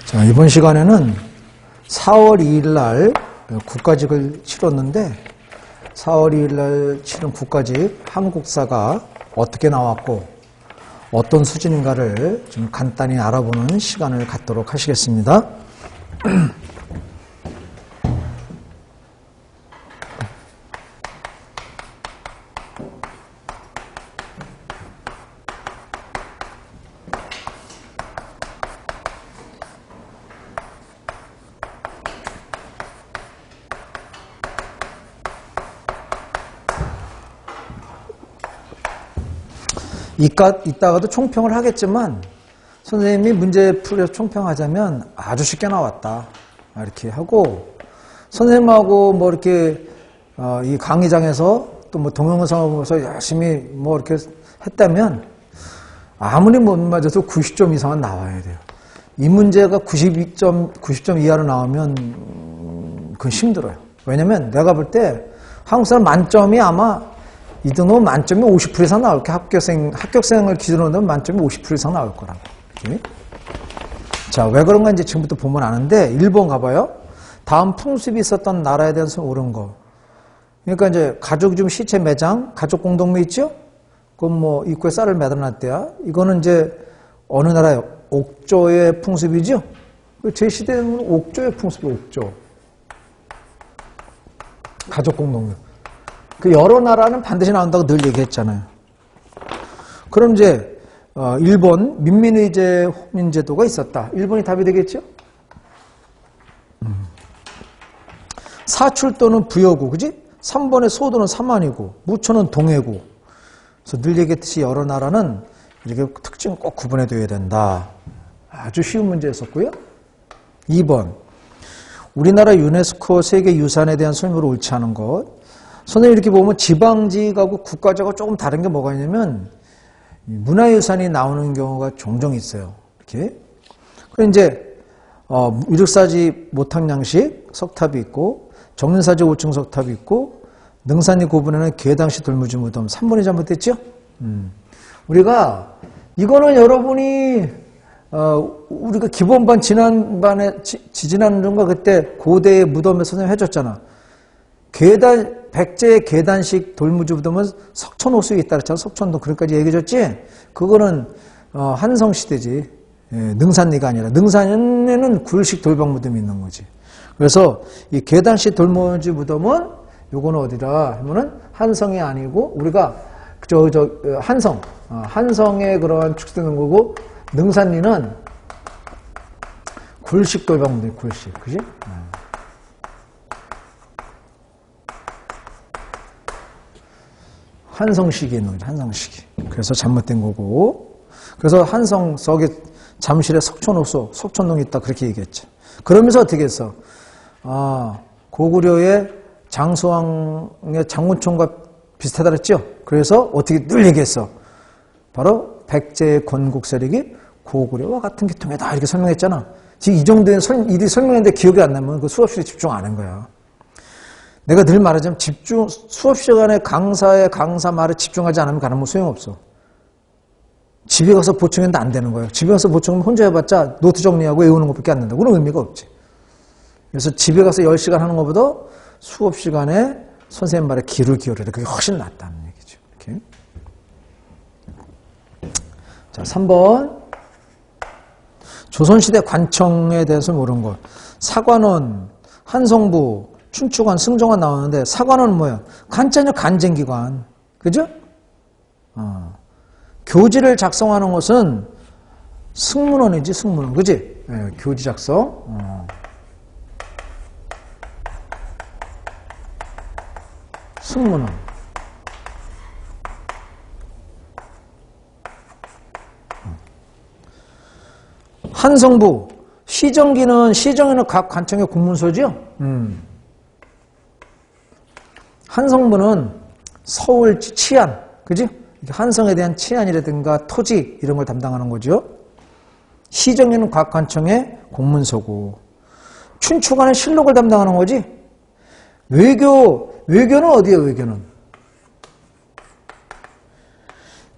자, 이번 시간에는 4월 2일 날 국가직을 치렀는데 4월 2일 날 치른 국가직 한국사가 어떻게 나왔고 어떤 수준인가를 좀 간단히 알아보는 시간을 갖도록 하시겠습니다. 이따가도 총평을 하겠지만 선생님이 문제 풀어서 총평하자면 아주 쉽게 나왔다 이렇게 하고 선생님하고 뭐 이렇게 이 강의장에서 또 뭐 동영상을 보면서 열심히 뭐 이렇게 했다면 아무리 못 맞아도 90점 이상은 나와야 돼요. 이 문제가 90점 이하로 나오면 그건 힘들어요. 왜냐면 내가 볼 때 한국사 만점이 아마 이 등급 만점이 50% 이상 나올 게 합격생을 기준으로 하면 만점이 50% 이상 나올 거라고. 이렇게. 자, 왜 그런가 이제 지금부터 보면 아는데 1번 가봐요. 다음 풍습이 있었던 나라에 대해서 옳은 거. 그러니까 이제 가족 중 시체 매장, 가족 공동묘 있죠? 그건 뭐 입구에 쌀을 매달아놨대야. 이거는 이제 어느 나라의 옥조의 풍습이죠? 제 시대에는 옥조의 풍습이 옥조. 가족 공동묘. 그 여러 나라는 반드시 나온다고 늘 얘기했잖아요. 그럼 이제 1번 민민의제 혼인제도가 있었다. 1번이 답이 되겠죠? 사출도는 부여고, 그지? 3번의 소도는 삼안이고, 무초는 동해고. 그래서 늘 얘기했듯이 여러 나라는 이렇게 특징 꼭 구분해둬야 된다. 아주 쉬운 문제였었고요. 2번 우리나라 유네스코 세계유산에 대한 설명을 옳지 않은 것. 선생님 이렇게 보면 지방직하고 국가직하고 조금 다른 게 뭐가 있냐면 문화유산이 나오는 경우가 종종 있어요. 이렇게. 그리고 이제 이륙사지 모탕양식 석탑이 있고 정린사지 5층 석탑이 있고 능산리 고분에는 계당시 돌무지 무덤 3번이 잘못됐죠? 우리가 이거는 여러분이 우리가 기본반 지난반에 지난주인가 그때 고대의 무덤에 선생님 해줬잖아. 백제의 계단식 돌무지 무덤은 석촌호수에 있다 그랬잖아. 석촌도 그런까지 얘기해줬지. 그거는 한성시대지. 능산리가 아니라 능산에는 굴식 돌박 무덤이 있는 거지. 그래서 이 계단식 돌무지 무덤은 요거는 어디다 하면은 한성이 아니고 우리가 한성에 그러한 축소되는 거고 능산리는 굴식 돌박 무덤 굴식 그지? 한성식이 있는 거죠. 한성식이. 그래서 잘못된 거고. 그래서 한성석에 잠실에 석촌호수, 석촌동이 있다 그렇게 얘기했죠. 그러면서 어떻게 했어? 고구려의 장수왕의 장군총과 비슷하다 그랬죠. 그래서 어떻게 늘 얘기했어? 바로 백제의 건국 세력이 고구려와 같은 계통이다 이렇게 설명했잖아. 지금 이 정도의 일이 설명했는데 기억이 안 나면 그 수업 시간에 집중 안 한 거야. 내가 늘 말하자면 수업 시간에 강사의 강사 말에 집중하지 않으면 가는 뭐 소용없어. 집에 가서 보충했는데 안 되는 거예요. 집에 가서 보충하면 혼자 해봤자 노트 정리하고 외우는 것밖에 안 된다. 그런 의미가 없지. 그래서 집에 가서 10시간 하는 것보다 수업 시간에 선생님 말에 귀를 기울여야 돼. 그게 훨씬 낫다는 얘기죠. 이렇게. 자, 3번. 조선시대 관청에 대해서 모르는 것. 사관원, 한성부, 춘추관, 승정관 나오는데 사관원은 뭐야? 간짜냐 간쟁기관. 그죠? 교지를 작성하는 것은 승문원이지 승문원. 그지? 네, 교지 작성. 승문원. 한성부. 시정에는 각 관청의 공문서죠? 한성부는 서울 치안, 그지? 한성에 대한 치안이라든가 토지 이런 걸 담당하는 거죠. 시정에는 각 관청의 공문서고, 춘추관은 실록을 담당하는 거지. 외교는 어디예요?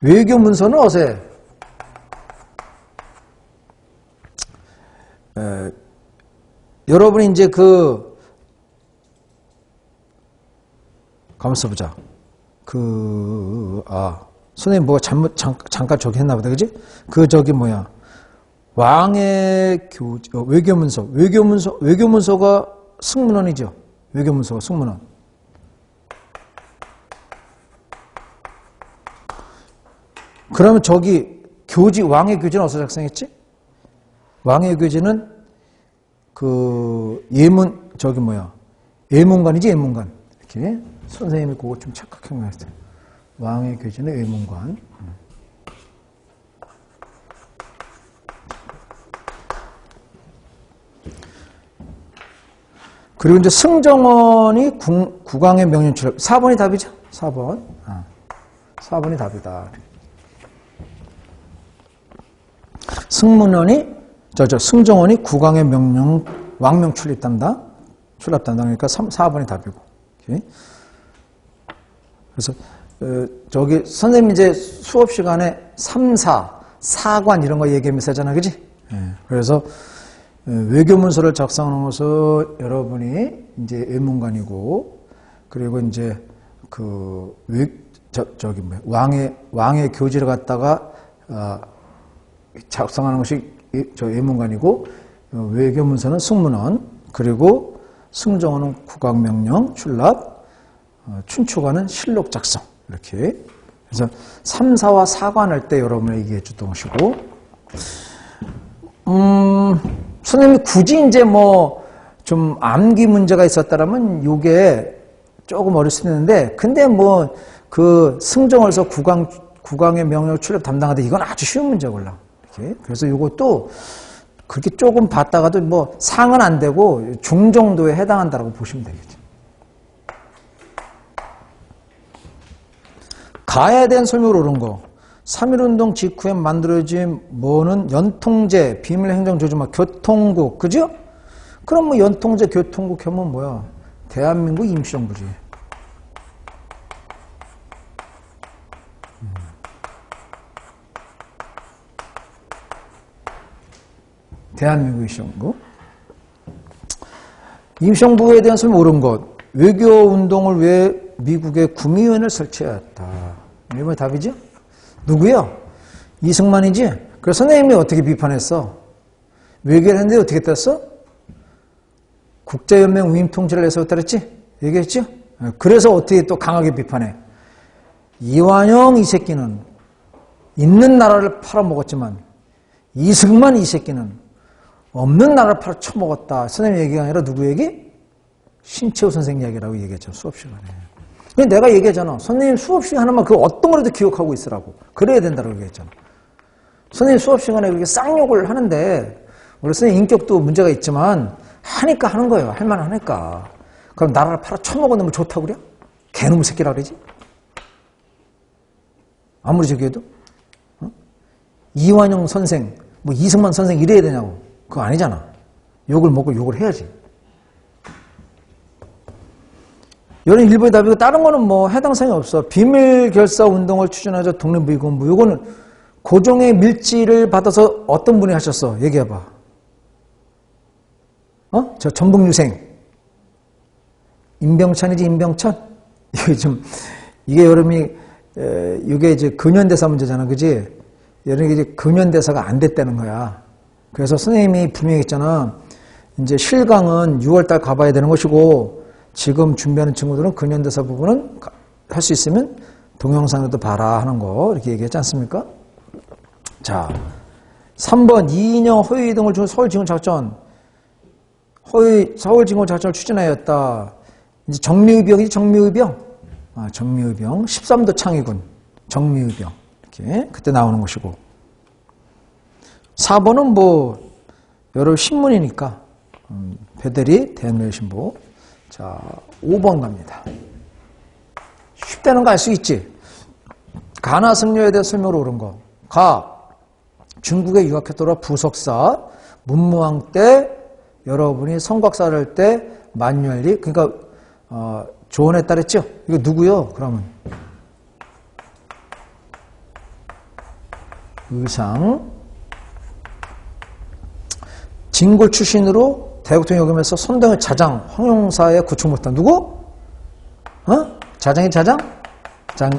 외교 문서는 어디에? 여러분이 이제 가만있어 보자. 선생님 뭐가 잠깐 저기 했나 보다, 그지? 왕의 외교문서가 승문원이죠. 외교문서가 승문원. 그러면 저기 왕의 교지는 어디서 작성했지? 왕의 교지는 예문관이지, 예문관. 이렇게 선생님이 그거 좀 착각한 것 같아요. 왕의 교지는 예문관. 그리고 이제 승정원이 국왕의 명령 출력. 4번이 답이죠? 4번. 4번이 답이다. 승정원이 국왕의 왕명 출납 담당. 그러니까 4번이 답이고. 오케이. 그래서, 선생님 이제 수업 시간에 3, 4관 이런 거 얘기하면서 하잖아. 그지? 그래서, 외교문서를 작성하면서 여러분이 이제 예문관이고, 그리고 이제 왕의 교지를 갖다가, 작성하는 것이 예문관이고, 외교문서는 승문원, 그리고 승정원은 국왕명령 출납, 춘추관은 실록 작성. 이렇게. 그래서 3, 4와 4관 할 때 여러분이 얘기해 줬던 것이고, 선생님이 굳이 이제 좀 암기 문제가 있었다라면 요게 조금 어릴 수 있는데, 근데 승정원에서 국왕의 명령 출납 담당하는데 이건 아주 쉬운 문제걸라. 이렇게. 그래서 요것도 그렇게 조금 봤다가도 상은 안 되고 중 정도에 해당한다라고 보시면 되겠죠. 가에 대한 설명을 옳은 거. 3.1운동 직후에 만들어진 연통제, 비밀행정조직망, 교통국, 그죠? 그럼 연통제, 교통국 하면 뭐야? 대한민국 임시정부지. 대한민국 임시정부. 임시정부에 대한 설명 옳은 것. 외교운동을 위해 미국의 구미위원회를 설치하였다. 이번에 답이죠? 누구요? 이승만이지? 그래서 선생님이 어떻게 비판했어? 외교를 했는데 어떻게 떴어? 국제연맹 위임통치를 해서 그랬지? 얘기했죠? 그래서 어떻게 또 강하게 비판해? 이완영 이 새끼는 있는 나라를 팔아먹었지만 이승만 이 새끼는 없는 나라를 팔아쳐먹었다. 선생님 얘기가 아니라 누구 얘기? 신채호 선생님 얘기라고 얘기했죠. 수업 시간에. 내가 얘기했잖아. 선생님 수업 시간 하나만 그 어떤 거라도 기억하고 있으라고. 그래야 된다고 얘기했잖아. 선생님 수업 시간에 그렇게 쌍욕을 하는데, 원래 선생님 인격도 문제가 있지만, 하니까 하는 거예요. 할만 하니까. 그럼 나라를 팔아쳐먹은 놈을 좋다고 그래? 개놈의 새끼라 그러지? 아무리 저기해도? 이완영 선생, 이승만 선생 이래야 되냐고. 그거 아니잖아. 욕을 먹고 욕을 해야지. 이런 일부의 답이고 다른 거는 해당 사항이 없어. 비밀결사 운동을 추진하자 독립의군부. 요거는 고종의 밀지를 받아서 어떤 분이 하셨어? 얘기해봐. 저 전북유생. 임병찬이지, 임병찬? 이게 이게 이제 근현대사 문제잖아. 그지? 이게 이제 근현대사가 안 됐다는 거야. 그래서 선생님이 분명히 했잖아. 이제 실강은 6월달 가봐야 되는 것이고, 지금 준비하는 친구들은 근현대사 부분은 할 수 있으면 동영상으로도 봐라 하는 거 이렇게 얘기했지 않습니까? 자, 3번 이인영 허위 등을 준 서울징원작전. 서울징원 작전을 추진하였다. 이제 정미의병이지, 정미의병. 정미의병. 13도 창의군. 정미의병. 이렇게 그때 나오는 것이고. 4번은 여러 신문이니까 배대리 대한매일신보. 자, 5번 갑니다. 쉽다는 거 알 수 있지? 가나 승려에 대해 설명을 옳은 거. 중국에 유학했더라 부석사, 문무왕 때 여러분이 성곽사를 할 때 만유할리, 그러니까 조언에 따랐죠? 이거 누구요? 그러면 의상 진골 출신으로 대국통 역임에서 선동의 자장 황용사의 구축 못한 누구? 자장의 자장?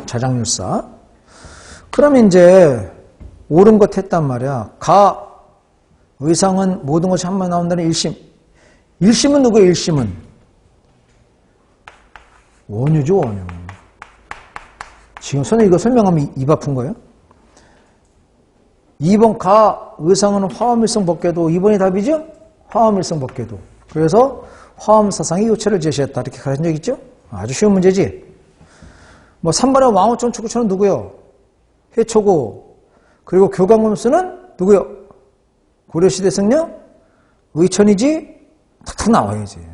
자장률사. 그러면 이제 옳은 것 했단 말이야. 가 의상은 모든 것이 한 번 나온다는 1심. 1심은 누구예요? 1심은 원유죠, 원유. 지금 선생님 이거 설명하면 입 아픈 거예요? 2번 가 의상은 화엄일성 법궤도. 2번이 답이죠? 화엄일성 법궤도. 그래서 화엄사상의 요체를 제시했다. 이렇게 가르친 적 있죠? 아주 쉬운 문제지. 뭐 3번의 왕호천 축구천은 누구요? 해초고. 그리고 교강검수는 누구요? 고려시대 승려? 의천이지? 탁탁 나와야지.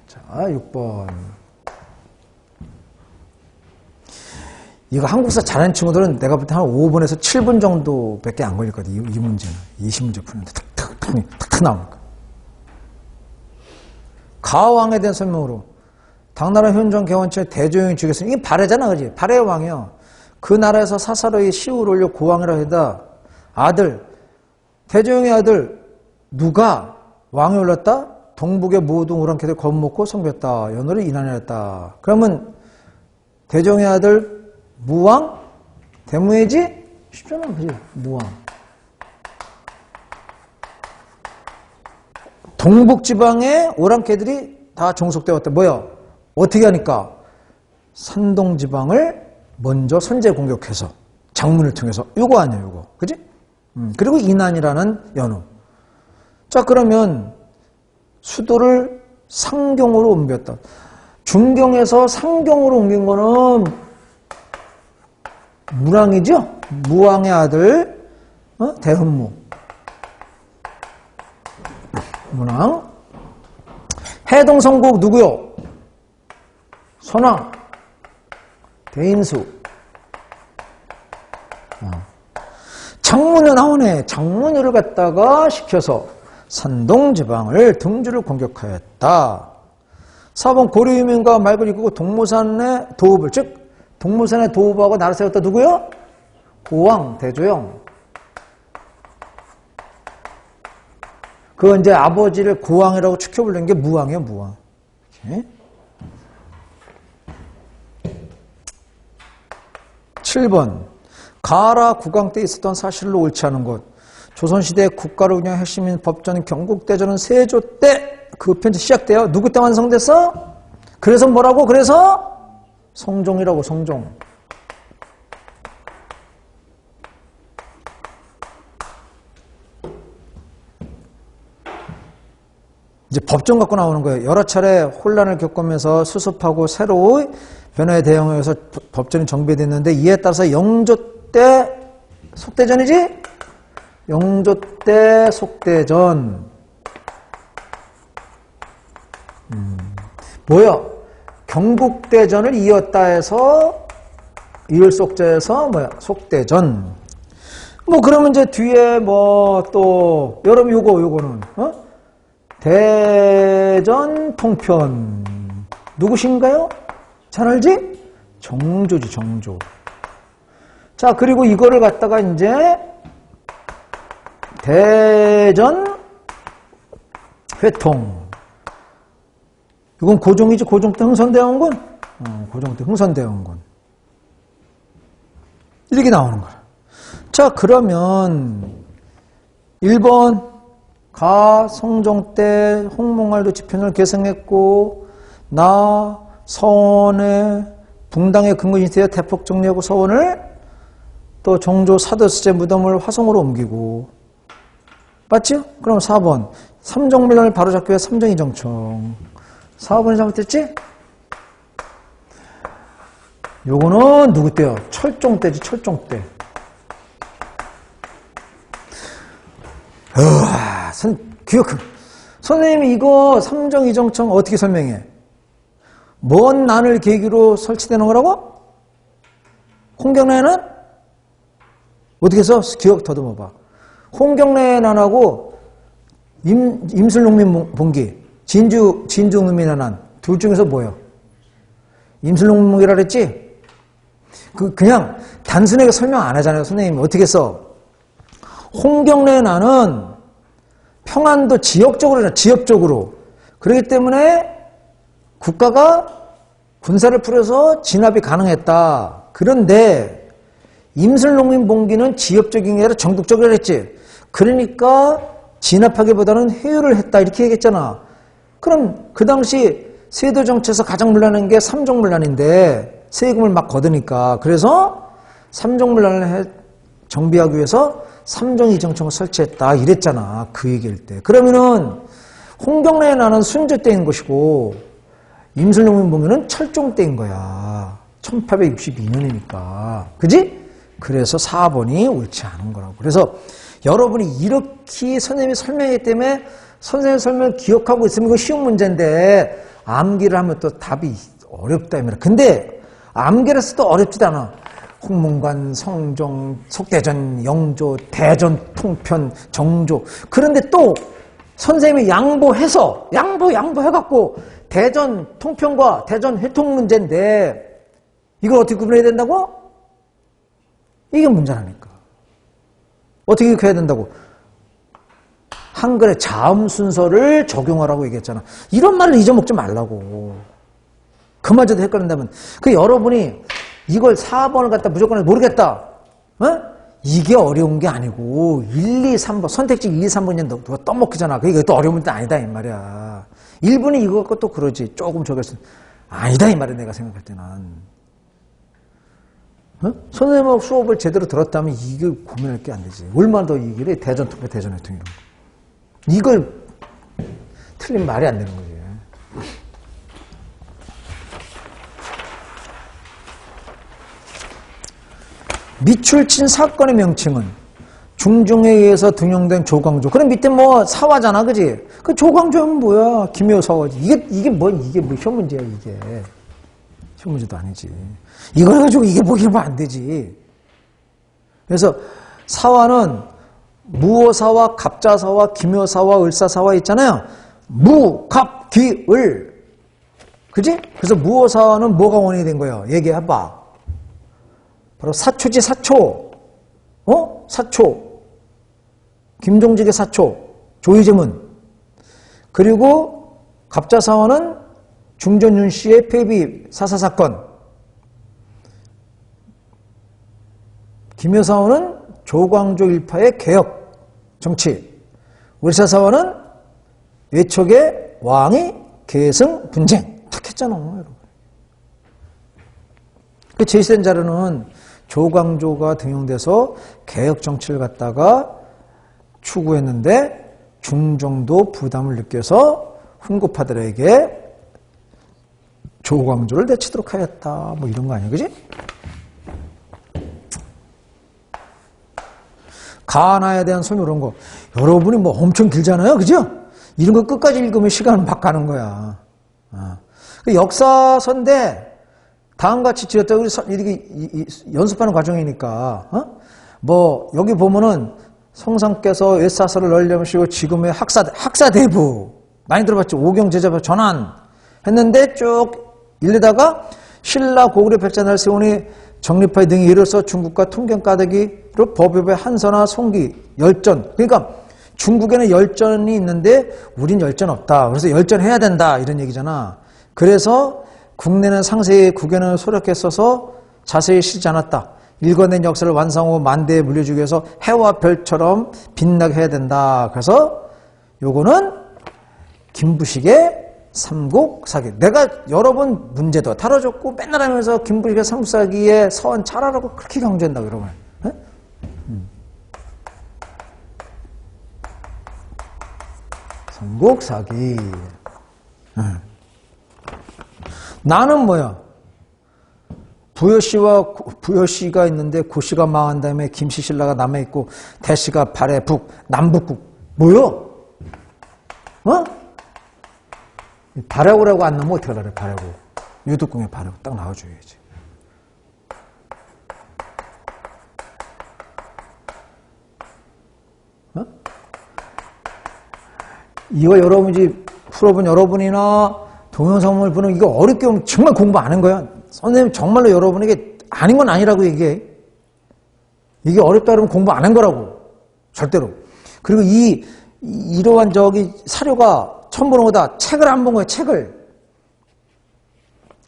자, 6번. 이거 한국사 잘하는 친구들은 내가 볼 때 한 5분에서 7분 정도밖에 안 걸릴거든. 이 문제는. 20문제 푸는데 탁탁 나오니까. 가왕에 대한 설명으로 당나라 현종 개원체 대조영이 죽였으니 이게 발해잖아, 그지? 발해의 왕이요. 그 나라에서 사사로이 시우를 올려 고왕이라 해다. 아들, 대조영의 아들 누가 왕에 올랐다? 동북의 모든 오랑캐들 겁먹고 섬겼다. 연호를 인하였다. 그러면 대조영의 아들 무왕? 대무해지? 쉽잖아, 그지? 무왕. 동북지방의 오랑캐들이 다 종속되어 왔다. 뭐야? 어떻게 하니까? 산동지방을 먼저 선제 공격해서 장문을 통해서 요거 아니에요, 요거. 그지? 그리고 인안이라는 연호. 자, 그러면 수도를 상경으로 옮겼다. 중경에서 상경으로 옮긴 거는 무랑이죠? 무왕의 아들 대흠무. 무랑. 해동성국 누구요? 선왕. 대인수. 장문여 나오네. 장문여를 갖다가 시켜서 산동지방을 등주를 공격하였다. 4번 고려유민과 말을 이끄고 동모산의 도읍을, 즉 동모산의 도읍하고 나라 세웠다. 누구요? 고왕 대조영. 그 이제 아버지를 고왕이라고 축혀 부르는 게 무왕이에요, 무왕. 이렇게. 7번 가라 국왕 때 있었던 사실로 옳지 않은 것. 조선시대 국가를 운영한 핵심인 법전 경국대전은 세조 때 그 편지 시작돼요. 누구 때 완성됐어? 그래서 뭐라고? 그래서 성종이라고. 성종. 이제 법전 갖고 나오는 거예요. 여러 차례 혼란을 겪으면서 수습하고 새로운 변화에 대응해서 법전이 정비됐는데 이에 따라서 영조 때 속대전이지? 영조 때 속대전. 뭐야? 경국대전을 이었다 해서 이을 속자에서 뭐야? 속대전. 뭐 그러면 이제 뒤에 뭐 또 여러분 요거는 대전 통편 누구신가요? 잘 알지? 정조지, 정조. 자, 그리고 이거를 갖다가 이제 대전 회통. 이건 고종이지. 고종 때 흥선대원군. 고종 때 흥선대원군. 이렇게 나오는 거야. 자, 그러면 1번 가 성종 때 홍몽알도 지편을 개성했고 나 서원의 붕당의 근거인 되어 대폭 정리하고 서원을 또 정조 사도수제 무덤을 화성으로 옮기고. 맞죠? 그럼 4번 삼정밀란을 바로잡기 위해 삼정이정청. 4번이 잘못됐지? 요거는 누구 때요? 철종 때지. 철종 때. 기억해. 선생님이 이거 삼정이정청 어떻게 설명해? 먼 난을 계기로 설치되는 거라고? 홍경래는 어떻게 해서 기억 더듬어봐. 홍경래 난하고 임술농민 봉기, 진주농민의 난, 둘 중에서 뭐예요? 임술농민이라 그랬지? 그냥 단순하게 설명 안 하잖아요. 선생님이 어떻게 써? 홍경래 나는 평안도 지역적으로. 그렇기 때문에 국가가 군사를 풀어서 진압이 가능했다. 그런데 임슬농민봉기는 지역적인 게 아니라 전국적으로 했지. 그러니까 진압하기보다는 회유를 했다. 이렇게 얘기했잖아. 그럼 그 당시 세도 정치에서 가장 문란한 게 삼종문란인데 세금을 막 걷으니까 그래서 삼종문란을 정비하기 위해서 삼종이정청을 설치했다. 이랬잖아. 그 얘기할 때. 그러면은 홍경래에 나는 순조 때인 것이고 임슬농민봉기는 철종 때인 거야. 1862년이니까. 그지? 그래서 4번이 옳지 않은 거라고. 그래서 여러분이 이렇게 선생님이 설명했기 때문에 선생님 설명을 기억하고 있으면 이거 쉬운 문제인데 암기를 하면 또 답이 어렵다 이 말이야. 근데 암기를 해서 또 어렵지도 않아. 홍문관, 성종, 속대전, 영조, 대전, 통편, 정조. 그런데 또 선생님이 양보해갖고 대전 통편과 대전 회통 문제인데 이걸 어떻게 구분해야 된다고? 이게 문제라니까. 어떻게 해야 된다고? 한글의 자음 순서를 적용하라고 얘기했잖아. 이런 말을 잊어먹지 말라고. 그마저도 헷갈린다면. 그 여러분이 이걸 4번을 갖다 무조건 모르겠다. 어? 이게 어려운 게 아니고 1, 2, 3번 선택지 1, 2, 3번이 누가 떠먹히잖아. 그러니까 또 어려운 문제 아니다 이 말이야. 1분이 이거 갖고 또 그러지. 조금 저겼어. 아니다 이 말이야 내가 생각할 때는. 어? 선생님하고 수업을 제대로 들었다면 이걸 고민할 게 안 되지. 얼마나 더 이길래 대전 통계 대전 회통 이런 거. 이걸 틀린 말이 안 되는 거지. 미출친 사건의 명칭은 중종에 의해서 등용된 조광조. 그럼 밑에 뭐 사화잖아, 그지? 그 조광조는 뭐야? 기묘사화지. 이게 뭐 시험 문제야, 이게. 시험 문제도 아니지. 이걸 가지고 이게 보기면 안 되지. 그래서 사화는 무어사화, 갑자사화, 기묘사화, 을사사화 있잖아요. 무, 갑, 기, 을. 그지? 그래서 무어사화는 뭐가 원인이 된 거예요? 얘기해봐. 바로 사초지, 사초. 사초. 김종직의 사초. 조이제문. 그리고 갑자사화는 중전윤 씨의 폐비 사사사건. 기묘사화는 조광조 일파의 개혁 정치. 을사사화는 외척의 왕이 계승 분쟁. 탁 했잖아, 여러분. 그 제시된 자료는 조광조가 등용돼서 개혁 정치를 갖다가 추구했는데 중종도 부담을 느껴서 훈구파들에게 조광조를 내치도록 하였다. 뭐 이런 거 아니야, 그지? 가나에 대한 설명 이런 거 여러분이 뭐 엄청 길잖아요, 그죠? 이런 거 끝까지 읽으면 시간은 막 가는 거야. 그 역사서인데 다음같이 지었다. 우리 이렇게 연습하는 과정이니까. 뭐 여기 보면은 성상께서 외사서를 널려시고 지금의 학사대부 많이 들어봤죠. 오경제자부 전환 했는데 쭉 읽다가 신라 고구려 백자날 세우니 정립하여 등이 이르러서 중국과 통경가대기로 법협의 한서나 송기 열전. 그러니까 중국에는 열전이 있는데 우린 열전 없다. 그래서 열전해야 된다 이런 얘기잖아. 그래서 국내는 상세히 국외는 소략해 써서 자세히 실지 않았다. 읽어낸 역사를 완성하고 만대에 물려주기 위해서 해와 별처럼 빛나게 해야 된다. 그래서 요거는 김부식의 삼국사기. 내가 여러 번 문제도 다뤄줬고 맨날 하면서 김부식의 삼국사기의 서원 잘하라고 그렇게 강조한다고 여러분. 네? 삼국사기. 나는 뭐야? 부여씨가 있는데 고씨가 망한 다음에 김씨 신라가 남아있고 대씨가 발해 북 남북국 뭐요? 발해고라고 안 나오면 어떻게 하래? 발해고 유독궁에 발해고 딱 나와줘야지. 이거 여러분이 풀어본 여러분이나 동영상을 보는 이거 어렵게 오면 정말 공부 안 한 거야. 선생님 정말로 여러분에게 아닌 건 아니라고 얘기해. 이게 어렵다 그러면 공부 안 한 거라고. 절대로. 그리고 이러한 사료가 처음 보는 거다. 책을 안 본 거예요, 책을.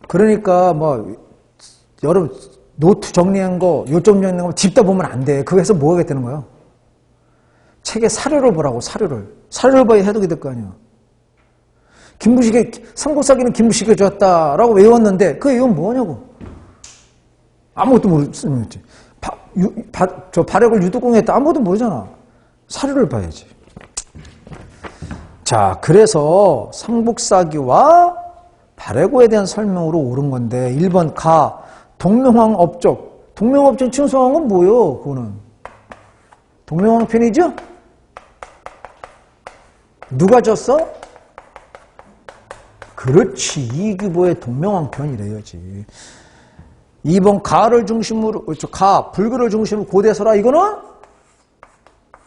그러니까 여러분 노트 정리한 거, 요점 정리한 거 집다 보면 안 돼. 그거 해서 뭐 하겠다는 거예요? 책에 사료를 보라고, 사료를. 사료를 봐야 해독이 될 거 아니야. 삼국사기는 김부식이 좋았다라고 외웠는데, 그게 이건 뭐냐고. 아무것도 모르지. 발액을 유도공에 했다. 아무것도 모르잖아. 사료를 봐야지. 자, 그래서 삼국사기와 발해고에 대한 설명으로 옳은 건데 1번 가, 동명왕업적. 동명업적 충성한 건 뭐예요? 그거는 동명왕편이죠? 누가 졌어? 그렇지, 이규보의 동명왕편이래야지. 2번 가를 중심으로, 그렇죠, 불교를 중심으로 고대설화. 이거는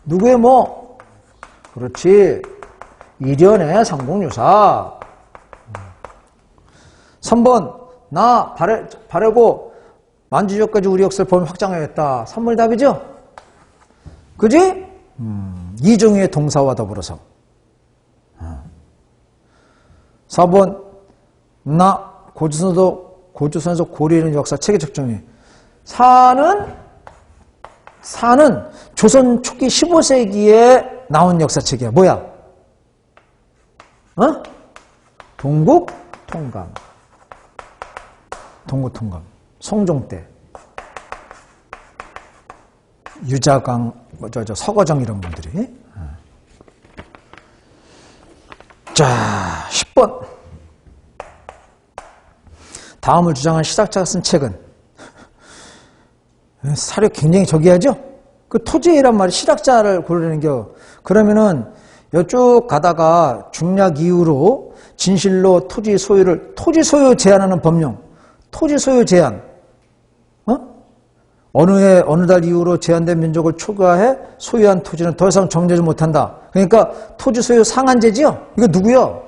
누구의 뭐? 그렇지, 이련의 상공유사. 3번 발해고 만주족까지 우리 역사를 범위 확장하였다. 3번이 답이죠? 그지? 이종희의 동사와 더불어서. 4번 고조선에서 고리는 역사 체계적 정의. 4는 조선 초기 15세기에 나온 역사책이야. 뭐야? 동국통감. 성종 때. 유자강, 서거정 이런 분들이. 자, 10번. 다음을 주장한 시작자가 쓴 책은? 사료 굉장히 저기하죠? 그 토지란 말이 시작자를 고르는 겨. 그러면은 이쪽 가다가 중략 이후로 진실로 토지 소유 제한하는 법령. 토지 소유 제한. 어느 달 이후로 제한된 민족을 초과해 소유한 토지는 더 이상 정지하지 못한다. 그러니까 토지 소유 상한제지요? 이거 누구요?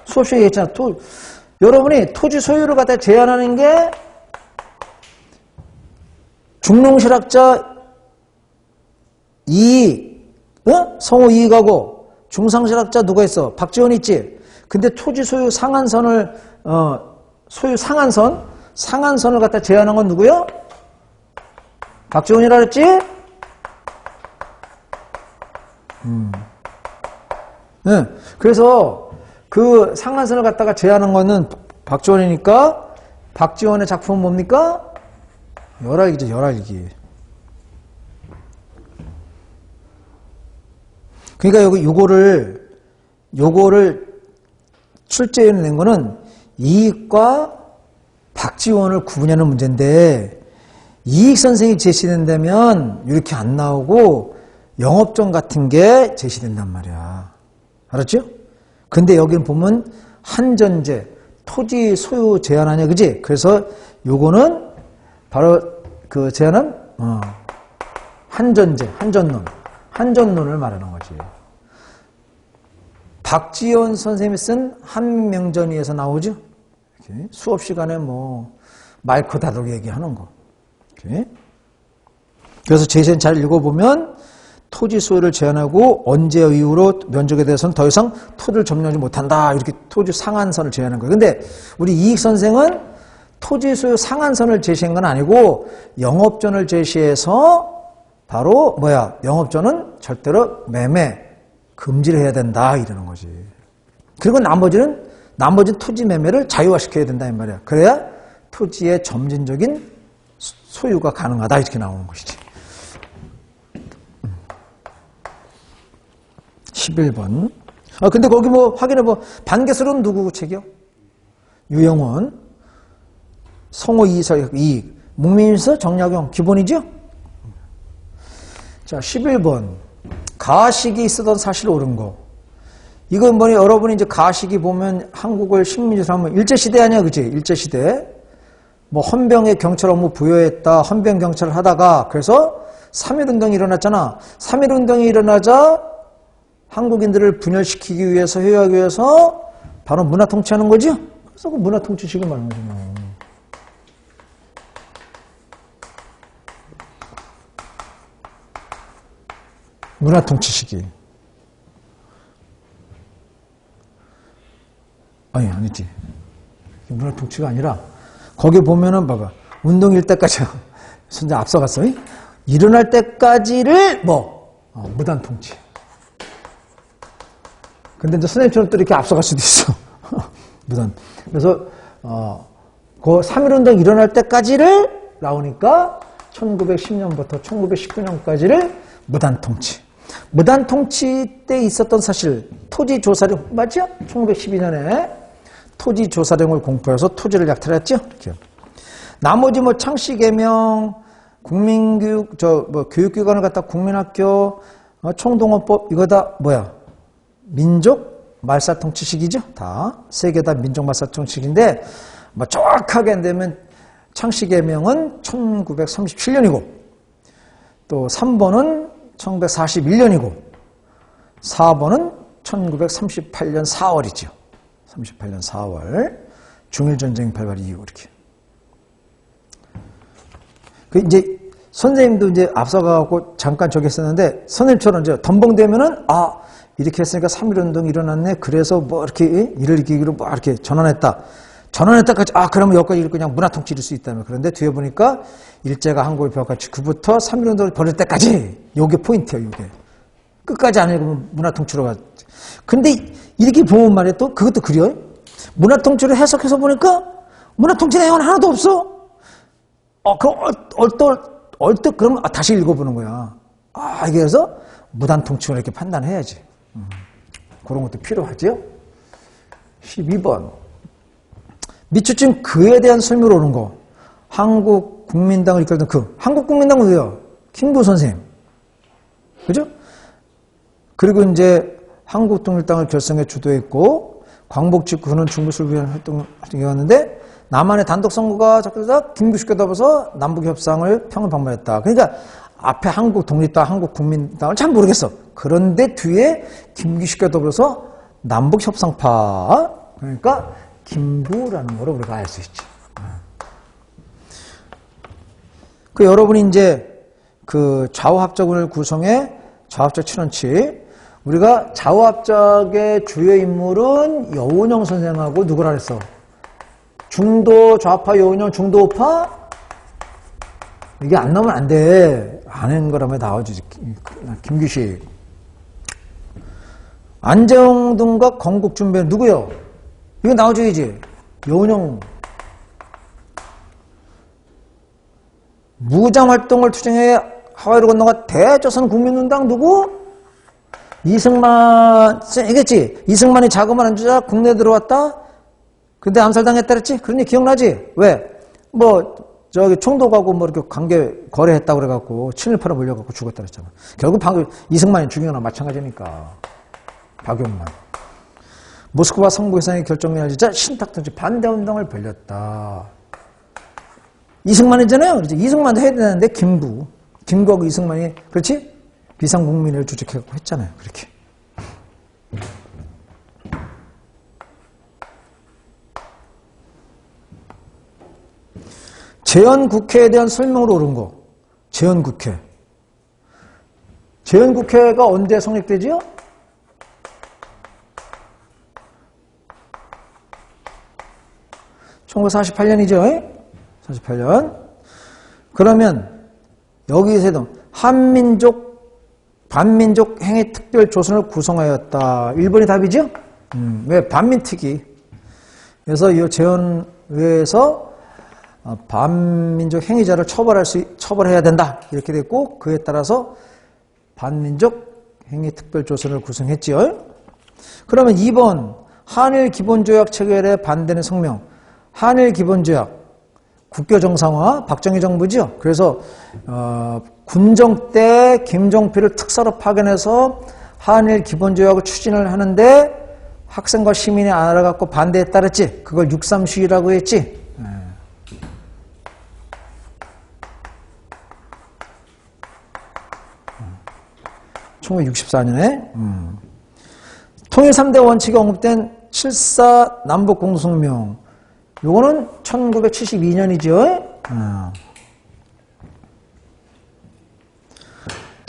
수업 시간에 얘기했잖아. 여러분이 토지 소유를 갖다 제한하는 게 중농실학자 성호 이익하고 중상실학자 누가 있어? 박지원 있지? 근데 토지 소유 상한선을 상한선을 갖다 제한한 건 누구요? 박지원이라 그랬지? 네. 그래서 그 상한선을 갖다가 제한한 거는 박지원이니까 박지원의 작품은 뭡니까? 열알기죠, 열알기. 그러니까 요거를 출제해 낸 거는 이익과 박지원을 구분하는 문제인데, 이익 선생이 제시된다면 이렇게 안 나오고 영업정 같은 게 제시된단 말이야. 알았죠? 근데 여기는 보면 한전제, 토지 소유 제한하냐, 그지? 그래서 요거는 바로 그 제한은 한전제, 한전론을 말하는 거지. 박지원 선생님이 쓴 한명전의에서 나오죠? 이렇게 수업 시간에 마이크 다독 얘기하는 거. 이렇게. 그래서 제시는 잘 읽어보면 토지 소유를 제한하고 언제 이후로 면적에 대해서는 더 이상 토지를 점령하지 못한다. 이렇게 토지 상한선을 제한한 거예요. 근데 우리 이익 선생은 토지 소유 상한선을 제시한 건 아니고 영업전을 제시해서 바로 영업전은 절대로 매매 금지를 해야 된다 이러는 거지. 그리고 나머지는 토지 매매를 자유화시켜야 된다 이 말이야. 그래야 토지의 점진적인 소유가 가능하다 이렇게 나오는 것이지. 11번. 근데 거기 확인해봐. 반개설은 누구 책이요? 유영원. 성호 이익. 문민서 정약용. 기본이죠? 자, 11번. 가식이 있었던 사실 옳은 거. 이건 여러분이 이제 가식이 보면 한국을 식민지로 하면 일제시대 아니야, 그치? 일제시대. 헌병에 경찰 업무 부여했다. 헌병 경찰을 하다가, 그래서 3.1운동이 일어났잖아. 3.1운동이 일어나자 한국인들을 분열시키기 위해서, 회유하기 위해서 바로 문화 통치하는 거죠? 그래서 그 문화 통치식을 말하는 거죠. 문화통치 시기. 아니지. 문화통치가 아니라, 거기 보면은 봐봐. 운동일 때까지, 선생 앞서갔어. 일어날 때까지를 무단통치. 근데 이제 선생님처럼 또 이렇게 앞서갈 수도 있어. 무단. 그래서, 그 3.1운동 일어날 때까지를 나오니까 1910년부터 1919년까지를 무단통치. 무단통치 때 있었던 사실, 토지조사령, 맞죠? 1912년에 토지조사령을 공포해서 토지를 약탈했죠? 이렇게. 나머지 창씨개명, 국민교육, 교육기관을 갖다 국민학교, 총동원법, 이거 다 민족 말살통치식이죠? 다. 세 개 다 민족 말살통치식인데, 정확하게 안 되면 창씨개명은 1937년이고, 또 3번은 1941년이고, 4번은 1938년 4월이죠. 38년 4월. 중일전쟁 발발 이후 이렇게. 이제 선생님도 이제 앞서가고 잠깐 저기 했었는데, 선생님처럼 이제 덤벙대면은, 이렇게 했으니까 3.1운동이 일어났네. 그래서 이렇게, 이를 이기기로 이렇게 전환했다. 전환했다까지, 그러면 여기까지 그냥 문화통치 이룰 수 있다며. 그런데 뒤에 보니까, 일제가 한국을 벼갔고, 그부터 3.1운동을 벌일 때까지, 요게 포인트야, 요게. 끝까지 안 읽으면 문화통치로 가지. 근데 이렇게 보면 말이야, 또, 그것도 그려. 문화통치를 해석해서 보니까, 문화통치 내용은 하나도 없어. 그럼 얼뜻 그러면 다시 읽어보는 거야. 이게 그래서 무단통치를 이렇게 판단해야지. 그런 것도 필요하죠. 12번. 밑줄쯤 그에 대한 설명을 오는 거. 한국국민당을 이끌던 한국국민당은 왜요? 김구 선생님. 그죠? 그리고 이제 한국통일당을 결성해 주도했고, 광복집 그는 중부를 위한 활동이었는데, 남한의 단독 선거가 적혀서 김구식과 더불어서 남북협상을 평을 방문했다. 그러니까 앞에 한국독립당, 한국국민당을 잘 모르겠어. 그런데 뒤에 김구식과 더불어서 남북협상파, 그러니까 김구라는 거로 우리가 알 수 있지. 여러분이 이제 좌우합작을 구성해 좌우합작 친원치. 우리가 좌우합작의 주요 인물은 여운형 선생하고 누구라 그랬어? 중도 좌파 여운형 중도파? 이게 안 나오면 안 돼. 아는 거라면 나와주지. 김규식. 안정등과 건국준배 누구요? 이거 나와줘야지. 여운형. 무장활동을 투쟁해 하와이로 건너가 대조선 국민운당 누구? 이승만, 이겠지? 이승만이 자금을 안 주자 국내에 들어왔다? 근데 암살당했다 그랬지? 그런 얘기 기억나지? 왜? 총독 가고 이렇게 관계 거래했다고 그래갖고, 친일파로 몰려갖고 죽었다 그랬잖아. 결국 이승만이 죽인 거나 마찬가지니까. 박용만. 모스크바 성북회상의 결정을 지자 신탁통치 반대운동을 벌였다. 이승만이잖아요. 그렇지? 이승만도 해야 되는데, 김구하고 이승만이, 그렇지? 비상국민회를 조직해갖고 했잖아요. 그렇게. 재헌국회에 대한 설명으로 옳은 거. 재헌국회. 재헌국회가 언제 성립되지요? (1948년이죠) 48년. 그러면 여기에서도 반민족 행위특별조선을 구성하였다. 1번이 답이죠? 왜? 반민특위. 그래서 이 재헌의회에서 반민족 행위자를 처벌해야 된다. 이렇게 됐고, 그에 따라서 반민족 행위특별조선을 구성했지요. 그러면 2번, 한일기본조약 체결에 반대는 성명. 한일기본조약, 국교정상화, 박정희 정부죠. 그래서 군정 때 김종필을 특사로 파견해서 한일기본조약을 추진을 하는데 학생과 시민이 알아갖고 반대했다 그랬지. 그걸 6.3 시위라고 했지. 1964년에 통일 3대 원칙이 언급된 7.4 남북공동성명. 요거는 1972년이죠.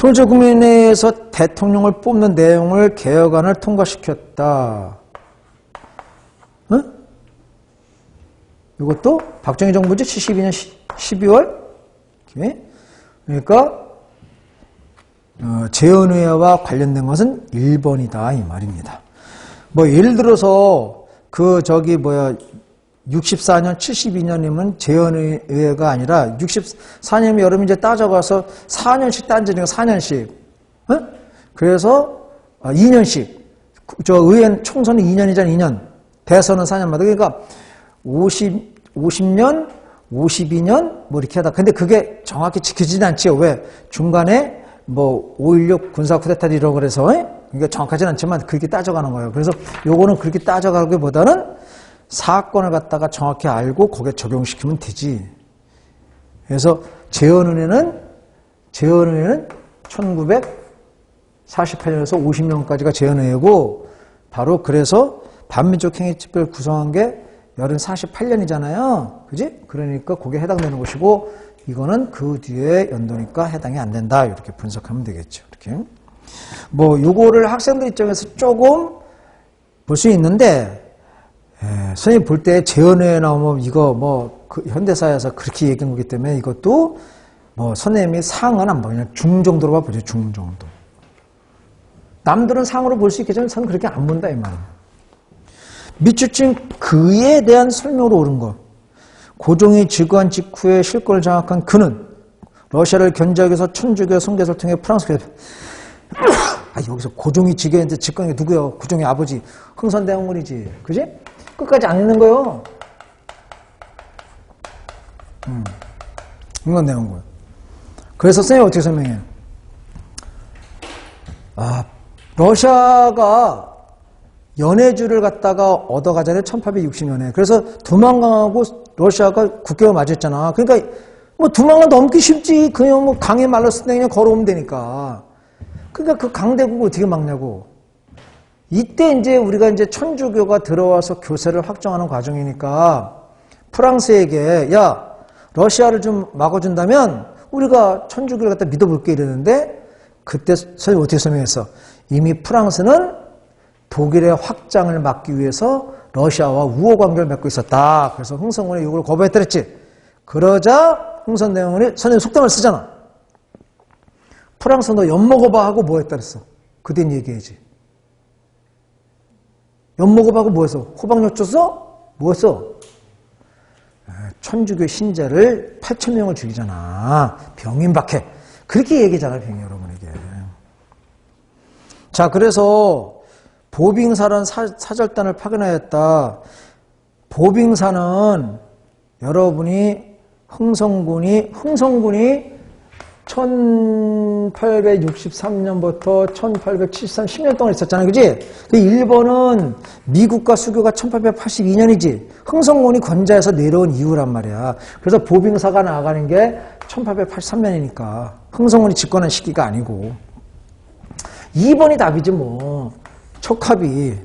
통일국민회에서 대통령을 뽑는 내용을 개혁안을 통과시켰다. 응? 이것도 박정희 정부지 72년 12월. 그러니까 재헌의회와 관련된 것은 1번이다 이 말입니다. 뭐 예를 들어서 64년 72년이면 재헌의회가 아니라 64년이면 여러분 이제 따져가서 4년씩 딴지니까 4년씩. 응? 그래서 2년씩. 의회 총선이 2년이잖아 2년. 대선은 4년마다. 그러니까 50년, 52년 뭐 이렇게 하다. 근데 그게 정확히 지켜지진 않지요. 왜? 중간에 5.16 군사 쿠데타 이러고 그래서 그러니까 정확하진 않지만 그렇게 따져가는 거예요. 그래서 요거는 그렇게 따져가기보다는 사건을 갖다가 정확히 알고 거기에 적용시키면 되지. 그래서 재헌은혜는 1948년에서 50년까지가 재헌의회고 바로 그래서 반민족행위특별 구성한 게 48년이잖아요. 그지? 그러니까 그게 해당되는 것이고 이거는 그 뒤에 연도니까 해당이 안 된다. 이렇게 분석하면 되겠죠. 이렇게. 요거를 학생들 입장에서 조금 볼 수 있는데 선생님 볼 때 재헌회에 나오면 이거 현대사에서 그렇게 얘기한 거기 때문에 이것도 선생님이 상은 안 보냐. 중 정도로 보죠. 중 정도. 남들은 상으로 볼 수 있겠지만 저는 그렇게 안 본다 이 말이에요. 밑줄친 그에 대한 설명으로 옳은 것. 고종이 즉위한 직후에 실권을 장악한 그는 러시아를 견제하기 위해서 천주교 성교사를 통해 프랑스에 여기서 고종이 즉위했는데 집권한 게 누구예요? 고종의 아버지 흥선대원군이지. 그지? 끝까지 안 읽는 거요. 이건 내용 거예요. 그래서 선생님이 어떻게 설명해요? 러시아가 연해주를 갖다가 얻어가잖아요. 1860년에. 그래서 두만강하고 러시아가 국경을 맞았잖아. 그러니까 두만강 넘기 쉽지. 그냥 강에 말랐을 때 그냥 걸어오면 되니까. 그러니까 그 강대국을 어떻게 막냐고. 이때 이제 우리가 이제 천주교가 들어와서 교세를 확정하는 과정이니까 프랑스에게 러시아를 좀 막아준다면 우리가 천주교를 갖다 믿어볼게 이러는데 그때 선생님 어떻게 설명했어? 이미 프랑스는 독일의 확장을 막기 위해서 러시아와 우호 관계를 맺고 있었다. 그래서 흥선군이 이걸 거부했다 그랬지. 그러자 흥선대원군이 선생님 속담을 쓰잖아. 프랑스 너 엿먹어봐 하고 뭐 했다 그랬어. 그땐 얘기해야지. 엿먹어봐 하고 뭐 했어? 호박엿 줬어? 뭐 했어? 천주교 신자를 8,000명을 죽이잖아. 병인박해. 그렇게 얘기잖아, 병이 여러분에게. 자, 그래서 보빙사라는 사절단을 파견하였다. 보빙사는 여러분이 흥성군이 1863년부터 1873, 10년 동안 있었잖아요. 그지? 일본은 미국과 수교가 1882년이지. 흥성군이 건자에서 내려온 이후란 말이야. 그래서 보빙사가 나가는 게 1883년이니까. 흥성군이 집권한 시기가 아니고. 2번이 답이지 뭐. 촉합이.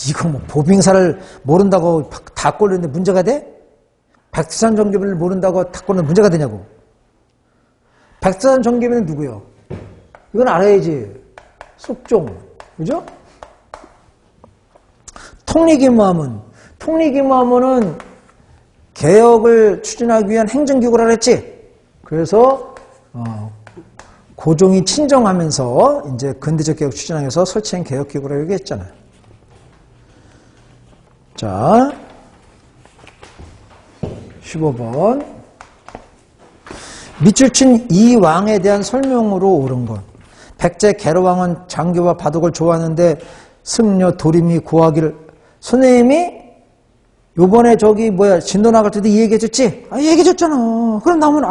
이거 보빙사를 모른다고 다 꼴리는데 문제가 돼? 백두산 정기비를 모른다고 다 꼴리는 문제가 되냐고. 백두산 정기비는 누구요? 이건 알아야지. 숙종. 그죠? 통리기무하문은 개혁을 추진하기 위한 행정기구라 그랬지? 그래서, 고종이 친정하면서 이제 근대적 개혁 추진하기 위해서 설치한 개혁기구라고 얘기했잖아요. 자, 15번. 밑줄 친 이 왕에 대한 설명으로 옳은 것. 백제 개로왕은 장교와 바둑을 좋아하는데 승려 도림이 구하기를. 선생님이 요번에 진도 나갈 때도 이 얘기해줬지? 얘기해줬잖아. 그럼 나오면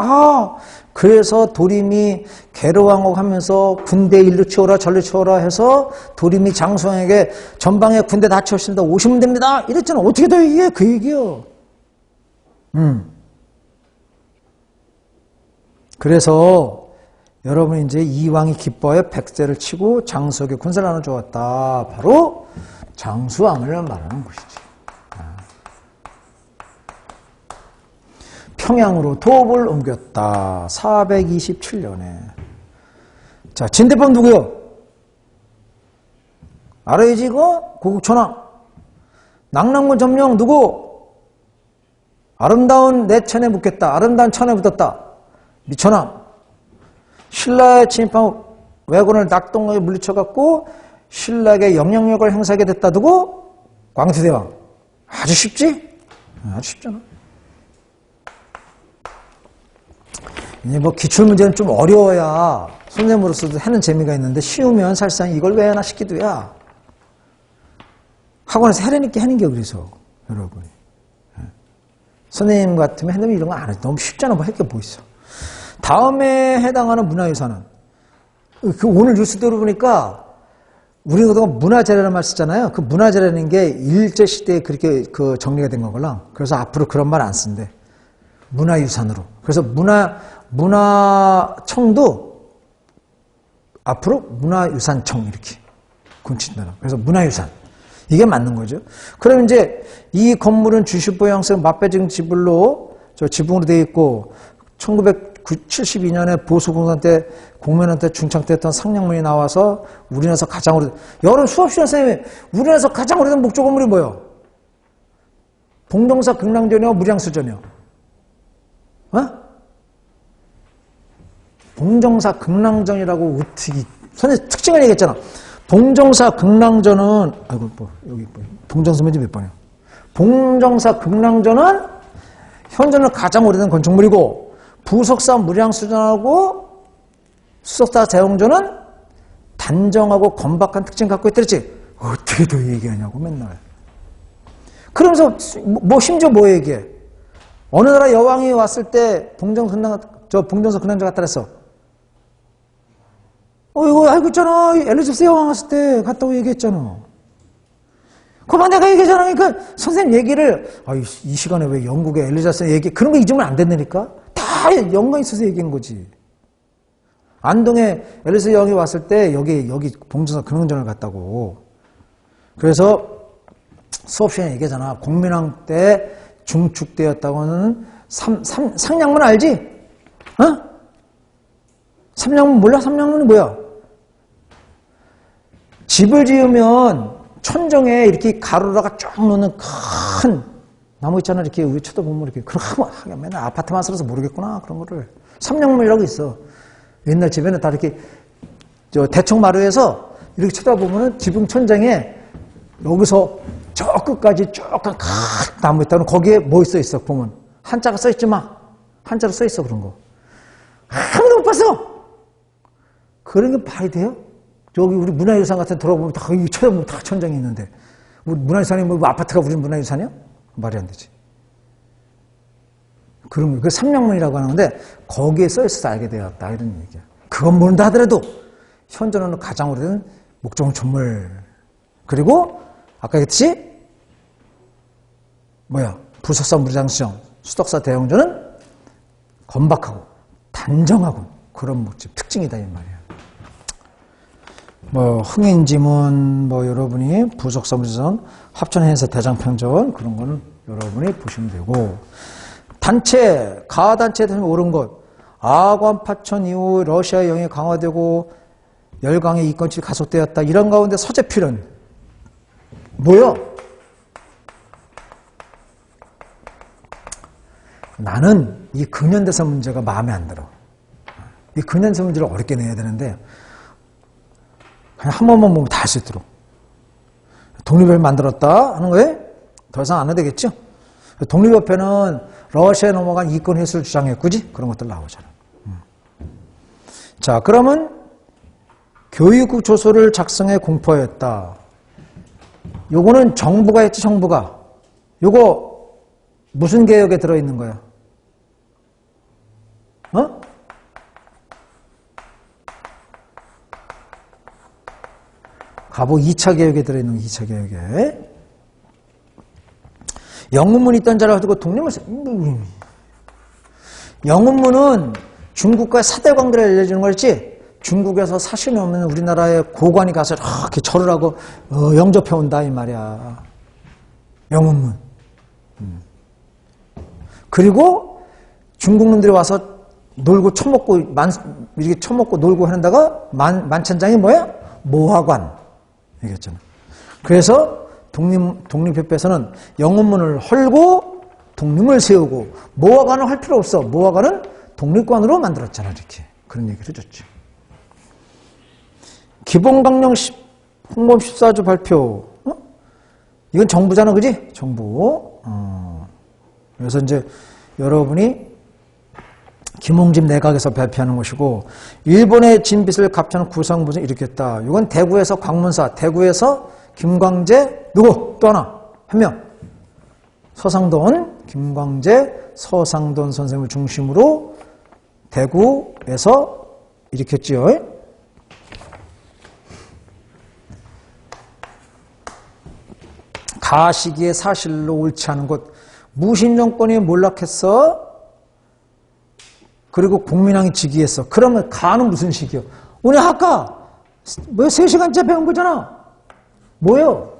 그래서 도림이 개로왕하고 하면서 군대 일로 치워라 절로 치워라 해서 도림이 장수왕에게 전방에 군대 다 치웠습니다. 오시면 됩니다. 이랬잖아. 어떻게 돼 이게 그 얘기요. 그래서 여러분 이제 이 왕이 기뻐해 백제를 치고 장수에게 군사를 나눠주었다. 바로 장수왕을 말하는 것이지. 평양으로 도읍을 옮겼다. 427년에. 자, 진대법 누구요? 알아야지, 이거? 고국천왕. 낙랑군 점령 누구? 아름다운 내 천에 묻겠다. 아름다운 천에 묻었다. 미천왕. 신라에 침입한 왜군을 낙동강에 물리쳐갖고 신라에게 영향력을 행사하게 됐다. 누구? 광태대왕. 아주 쉽지? 아주 쉽잖아. 이제 뭐 기출문제는 좀 어려워야 선생님으로서도 하는 재미가 있는데 쉬우면 사실상 이걸 왜 하나 싶기도야. 학원에서 해내니까 하는 게 그래서 여러분. 선생님 같으면 해내면 이런 거 안 해. 너무 쉽잖아. 뭐 할 게 뭐 있어. 다음에 해당하는 문화유산은 오늘 뉴스 들어보니까 우리가 그동안 문화재라는 말 쓰잖아요. 그 문화재라는 게 일제시대에 그렇게 그 정리가 된 거걸랑. 그래서 앞으로 그런 말 안 쓴대. 문화유산으로. 그래서 문화청도 앞으로 문화유산청 이렇게 군친다라. 그래서 문화유산. 이게 맞는 거죠. 그럼 이제 이 건물은 주식보양성 맛배정 지불로 지붕으로 되어 있고 1972년에 보수공산 때 공면원 때 중창 때 했던 상량문이 나와서 우리나라에서 가장 오래된 여러분 수업 시간 선생님이 우리나라에서 가장 오래된 목조 건물이 뭐예요? 봉정사 극랑전이요? 무량수전이요? 어? 봉정사 극랑전이라고 어떻게 선생님 특징을 얘기했잖아. 봉정사 극랑전은 아이고 뭐 여기 뭐 봉정사 문제 몇 번이야? 봉정사 극랑전은 현존은 가장 오래된 건축물이고 부석사 무량수전하고 수석사 대웅전은 단정하고 건박한 특징 갖고 있더랬지. 어떻게 더 얘기하냐고 맨날. 그러면서 뭐 심지어 뭐 얘기해? 어느 나라 여왕이 왔을 때 봉정사 극랑전 갔다 그랬어. 이거 알고 있잖아. 엘리자베스 여왕 왔을 때 갔다고 얘기했잖아. 그만 내가 얘기했잖아. 그러니까 선생님 얘기를 이 시간에 왜 영국의 엘리자베스 얘기 그런 거 잊으면 안 된다니까. 다 연관 있어서 얘기한 거지. 안동에 엘리자베스 여왕이 왔을 때 여기 봉정사 극랑전을 갔다고. 그래서 수업 시간에 얘기하잖아. 공민왕 때 중축되었다고는 상량문 알지? 어? 삼량문 몰라? 삼량문이 뭐야? 집을 지으면 천정에 이렇게 가로로다가 쫙 놓는 큰 나무 있잖아. 이렇게 위에 쳐다보면 이렇게. 그럼 맨날 아파트만 살아서 모르겠구나. 그런 거를. 삼량문이라고 있어. 옛날 집에는 다 이렇게 대청마루에서 이렇게 쳐다보면은 지붕 천장에 여기서 저 끝까지 쭉 큰 나무 있다면 거기에 뭐 있어 보면 한자가 써 있지 마. 한자로 써 있어 그런 거. 한 번도 못 봤어. 그런 게 말이 돼요? 저기 우리 문화유산 같은 데 들어보면 다 쳐다보면 다 천장이 있는데 우리 문화유산이 뭐 아파트가 우리 문화유산이야? 말이 안 되지. 그런 거. 그 삼량문이라고 하는데 거기에 써 있어서 알게 되었다 이런 얘기야. 그건 모른다 하더라도 현존하는 가장 오래된 목종 건물. 그리고 아까 얘기했듯이 부석사 무량수전, 수덕사 대웅전은 건박하고 단정하고 그런 목적 특징이다 이 말이야. 흥인지문 여러분이 부석사 무량수전, 합천해서 대장평전 그런 거는 여러분이 보시면 되고 단체 가단체에 대해서 옳은 것 아관 파천 이후 러시아 영향이 강화되고 열강의 이권치이 가속되었다. 이런 가운데 서재필은 뭐요? 나는 이 근현대사 문제가 마음에 안 들어. 이 근현대사 문제를 어렵게 내야 되는데 그냥 한 번만 보면 다 할 수 있도록. 독립을 만들었다 하는 거에 더 이상 안 해도 되겠죠? 독립협회는 러시아에 넘어간 이권 회수를 주장했구지? 그런 것들 나오잖아. 자, 그러면 교육국 조서를 작성해 공포했다. 요거는 정부가 했지, 정부가. 요거 무슨 개혁에 들어있는 거야? 가보 2차 개혁에 들어있는 거, 2차 개혁에. 영문문이 있던 자를 두고 독립을 영문문은 중국과의 사대 관계를 알려주는 거였지. 중국에서 사실이 없는 우리나라의 고관이 가서 이렇게 절을 하고 영접해온다 이 말이야. 영문문. 그리고 중국 놈들이 와서 놀고 처먹고 이렇게 처먹고 놀고 하는 데가 만찬장이 뭐야? 모화관 얘기했잖아. 그래서 독립협회에서는 영혼문을 헐고 독립을 세우고 모화관을 할 필요 없어. 모화관은 독립관으로 만들었잖아. 이렇게 그런 얘기를 해줬지. 기본강령 홍범 14조 발표. 이건 정부잖아, 그지? 정부. 그래서 이제 여러분이 김홍집 내각에서 발표하는 것이고, 일본의 진빚을 갚자는 구상부는 이렇게 했다. 이건 대구에서 광문사, 대구에서 김광재, 누구? 또 하나, 한 명. 서상돈, 김광재, 서상돈 선생님을 중심으로 대구에서 이렇게 했지요. 가시기에 사실로 옳지 않은 것. 무신정권이 몰락했어. 그리고 국민왕이 즉위했어. 그러면 가는 무슨 시기요? 우리 아까 뭐 3시간째 배운 거잖아. 뭐요?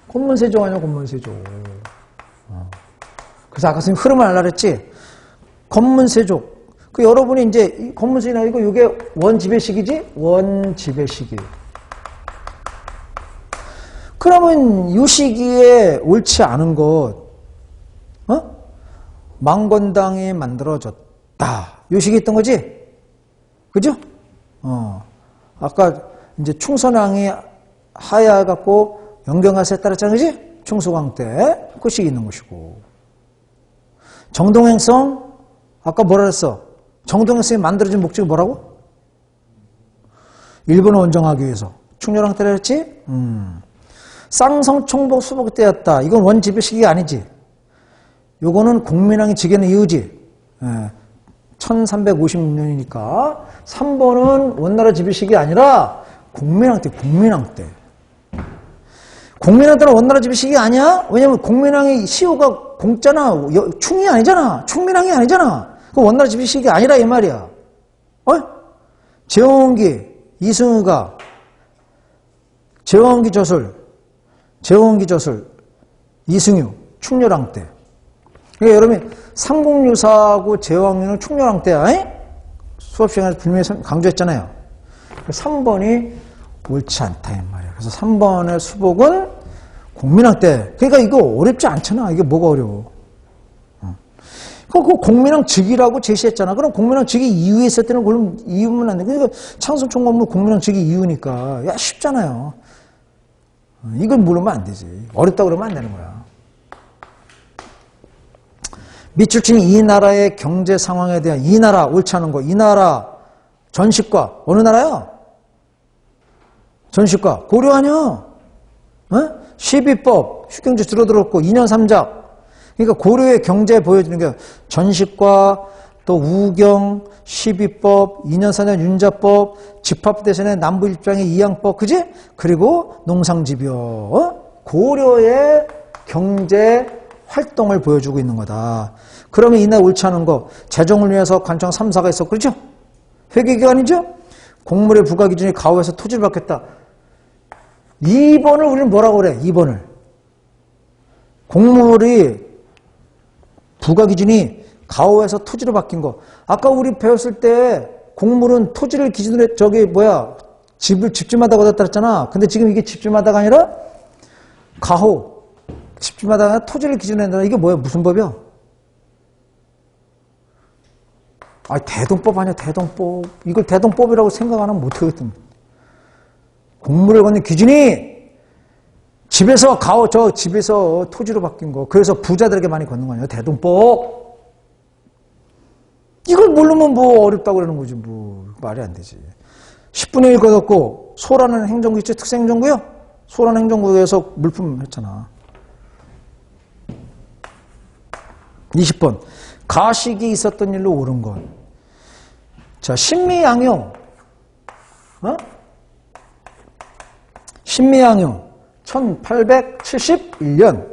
권문세조 아니야, 권문세조. 그래서 아까 선생님 흐름을 알라 그랬지? 권문세조. 그 여러분이 이제 권문세조나 이거 이게 원지배식이지? 원지배식이. 그러면 이 시기에 옳지 않은 것, 망건당이 만들어졌다. 이 시기 있던 거지? 그죠? 아까 이제 충선왕이 하야갖고 영경하세 따랐잖아, 그지? 충수광 때. 그 시기 있는 것이고. 정동행성, 아까 뭐라 그랬어? 정동행성이 만들어진 목적이 뭐라고? 일본을 원정하기 위해서. 충렬왕 때라 그랬지? 쌍성 총복 수복 때였다. 이건 원지배 시기가 아니지. 요거는 국민왕이 즉위하는 이유지. 1356년이니까 3번은 원나라 지배 시기가 아니라 국민왕 때, 국민왕 때. 국민왕 때는 원나라 지배 시기가 아니야? 왜냐면 국민왕이 시호가 공짜나 충이 아니잖아. 충민왕이 아니잖아. 그 원나라 지배 시기가 아니라 이 말이야. 제원기, 이승우가 제원기 저술, 이승유, 충렬왕 때. 그러니까 여러분이 삼국유사하고 제왕유는 충렬왕 때야. 수업 시간에 분명히 강조했잖아요. 3번이 옳지 않다 이 말이야. 그래서 3번의 수복은 공민왕 때. 그러니까 이거 어렵지 않잖아. 이게 뭐가 어려워. 그 공민왕 즉위라고 제시했잖아. 그럼 공민왕 즉위 이후에 있을 때는 그럼 이유면 안 돼. 그러니까 창선총검은 공민왕 즉위 이후니까 야 쉽잖아요. 이걸 모르면 안 되지. 어렵다고 그러면 안 되는 거야. 밑줄친 이 나라의 경제 상황에 대한 이 나라 옳지 않은 거. 이 나라 전식과 어느 나라야? 전식과 고려 아니야. 12법 휴경제 줄어들었고 2년 3작. 그러니까 고려의 경제 보여주는 게 전식과 또 우경 12법 2년 4년 윤자법 집합 대신에 남부 입장의 이양법 그지? 그리고 농상집여 고려의 경제 활동을 보여주고 있는 거다. 그러면 이날 옳지 않은 거 재정을 위해서 관청 3사가 있었고 그렇죠? 회계기관이죠? 공물의 부과 기준이 가오에서 토지를 받겠다. 2번을 우리는 뭐라고 그래? 2번을 공물이 부과 기준이 가오에서 토지로 바뀐 거. 아까 우리 배웠을 때 공물은 토지를 기준으로 집주마다가 얻었다 그랬잖아. 근데 지금 이게 집주마다가 아니라 가호 집주마다가 아니라 토지를 기준으로 한다. 이게 뭐야? 무슨 법이야? 대동법 아니야, 대동법. 이걸 대동법이라고 생각 안 하면 못하겠던. 공물을 걷는 기준이 집에서 집에서 토지로 바뀐 거. 그래서 부자들에게 많이 걷는 거 아니야, 대동법. 이걸 모르면 뭐 어렵다고 그러는 거지, 뭐. 말이 안 되지. 10분의 1 걷었고, 소라는 행정구 있죠? 특수행정구요? 소라는 행정구에서 물품 했잖아. 20번. 가식이 있었던 일로 옳은 것. 자, 신미양요. 신미양요. 1871년.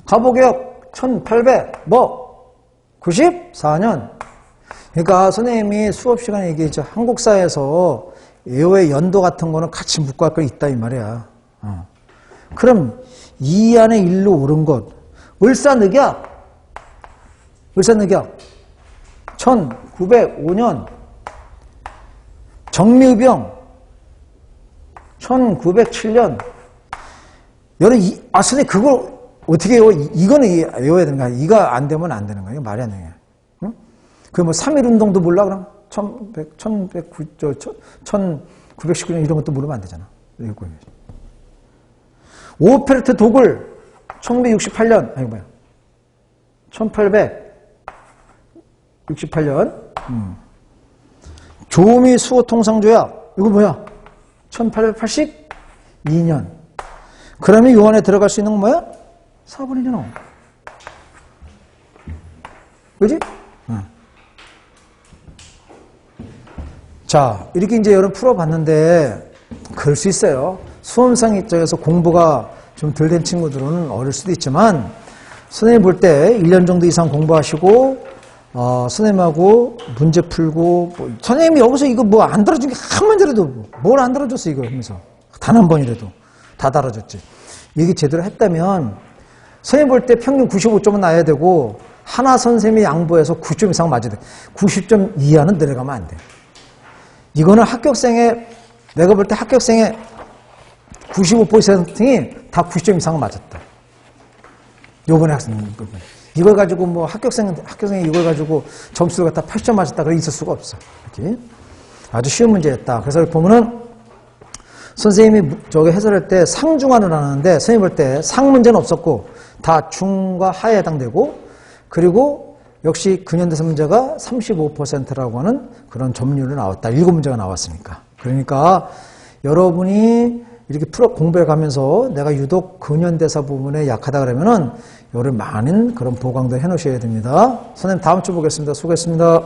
가보개혁 1894년. 그러니까 선생님이 수업 시간에 얘기했죠. 한국사에서 예호의 연도 같은 거는 같이 묶어갈 거 있다 이 말이야. 그럼 이 안에 일로 옳은 것. 을사늑약. 을사늑약 1905년, 정미의병 1907년. 여러분, 선생님 그걸 어떻게 해요? 이거는 외워야 되는 거야. 이가 안 되면 안 되는 거예요. 말이 안 되는 거야. 응? 그 뭐 3.1운동도 몰라 그럼? 1919년 이런 것도 모르면 안 되잖아. 오페르트 도굴 1968년, 아니 뭐야, 1868년. 조미 수호 통상조약, 이거 뭐야? 1882년. 그러면 요 안에 들어갈 수 있는 건 뭐야? 4분의 1이 나와. 그지? 자, 이렇게 이제 여러분 풀어봤는데, 그럴 수 있어요. 수험상 입장에서 공부가 좀 덜 된 친구들은 어릴 수도 있지만, 선생님 볼 때 1년 정도 이상 공부하시고, 선생님하고 문제 풀고, 선생님이 여기서 이거 뭐 안 들어준 게 한 문제라도, 뭘 안 들어줬어, 이거 하면서. 단 한 번이라도. 다 달아줬지. 이게 제대로 했다면, 선생님 볼 때 평균 95점은 나야 되고, 하나 선생님이 양보해서 90점 이상 맞아야 돼. 90점 이하는 내려가면 안 돼. 이거는 합격생의, 내가 볼 때 합격생의 95%이 다 90점 이상은 맞았다. 요번에 학생님, 이걸 가지고 뭐 합격생이 이걸 가지고 점수를 갖다 80점 맞았다. 그래 있을 수가 없어. 이렇게. 아주 쉬운 문제였다. 그래서 보면은 선생님이 저기 해설할 때 상중하를 하는데 선생님 볼 때 상 문제는 없었고 다 중과 하에 해당되고 그리고 역시 근현대사 문제가 35%라고 하는 그런 점유율이 나왔다. 7문제가 나왔으니까. 그러니까 여러분이 이렇게 공부해 가면서 내가 유독 근현대사 부분에 약하다 그러면은 요를 많은 그런 보강도 해 놓으셔야 됩니다. 선생님 다음 주 보겠습니다. 수고했습니다.